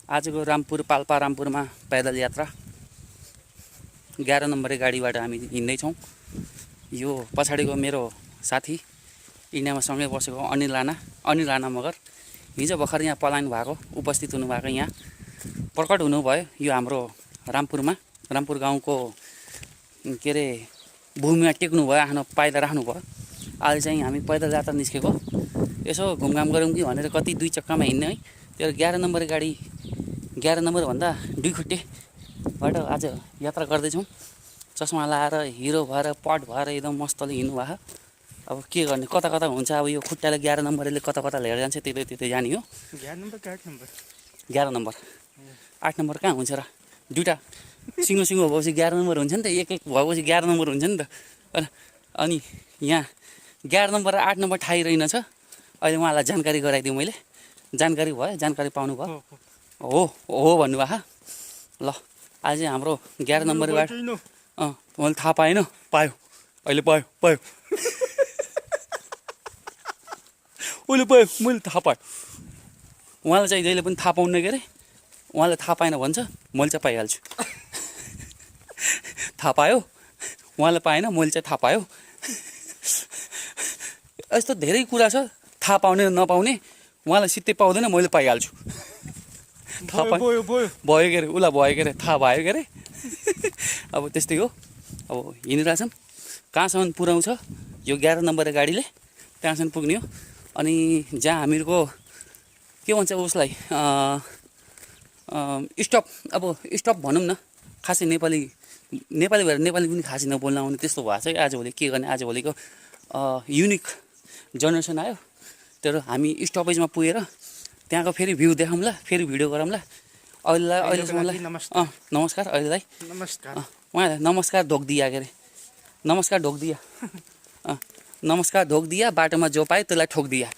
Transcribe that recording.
आजको रामपुर पाल्पा रामपुरमा पैदल यात्रा 11 नम्बरे गाडीबाट हामी हिँड्दैछौँ। यो पछाडिको मेरो साथी इन्डियामा सँगै बसेको अनिल राणा मगर हिजो भर्खर यहाँ पलायन भएको उपस्थित हुनुभएको यहाँ प्रकट हुनुभयो। यो हाम्रो रामपुर गाउँको के अरे भूमिमा टेक्नु भयो, आफ्नो पाइला राख्नुभयो। अहिले चाहिँ हामी पैदल यात्रा निस्केको, यसो घुमघाम गरौँ कि भनेर कति 2 चक्कामा हिँड्ने है। त्यो 11 नम्बर गाडी 11 नम्बर भन्दा 2 खुट्टेबाट आज यात्रा गर्दैछौँ। चस्मा लाएर हिरो भएर पट भएर एकदम मस्तले हिँड्नु भएको। अब के गर्ने, कता कता हुन्छ। अब यो खुट्टाले 11 नम्बरले कता कता लिएर जान्छ, त्यतै जाने हो। 11 नम्बर 11 नम्बर 8 नम्बर कहाँ हुन्छ र? दुईवटा सिङ्गो भएपछि 11 नम्बर हुन्छ नि त, एक भएपछि 11 नम्बर हुन्छ नि त। अनि यहाँ 11 नम्बर र 8 नम्बर ठाई रहेनछ। अहिले उहाँलाई जानकारी गराइदिउँ, मैले जानकारी भयो, जानकारी पाउनु भयो। हो भन्नुभएको। ल आज चाहिँ हाम्रो 11 नम्बर गाडी मैले थाहा पाएन, अहिले पायो अहिले मैले थाहा पाएँ। उहाँलाई चाहिँ जहिले पनि थाहा पाउनु के अरे, उहाँले थाहा पाएन भन्छ, मैले चाहिँ पाइहाल्छु। थाहा पायो, उहाँले पाएन, मैले चाहिँ थाहा पायो। यस्तो धेरै कुरा छ, थाहा पाउने र नपाउने। उहाँलाई सित्तै पाउँदैन, मैले पाइहाल्छु। थाहा भयो के अरे, उसलाई भयो के अरे, थाहा भयो के अरे। अब त्यस्तै हो। अब हिँडिरहेछौँ, कहाँसम्म पुऱ्याउँछ यो 11 नम्बर गाडीले, त्यहाँसम्म पुग्ने हो। अनि जहाँ हामीहरूको के भन्छ उसलाई स्टप, अब स्टप भनौँ न। खासै नेपाली भएर नेपाली पनि खासै नबोल्न आउने त्यस्तो भएको छ। आजभोलि के गर्ने, आजभोलिको युनिक जेनेरेसन आयो। तर हामी स्टपेजमा पुगेर त्यहाँको फेरि भ्यू देखाउँला, फेरि भिडियो गरौँला। अहिलेसम्मलाई नमस्कार। अहिलेलाई उहाँलाई नमस्कार ढोकिदिया के अरे, नमस्कार ढोकिदिया। बाटोमा जो पायो त्यसलाई ठोकिदिया।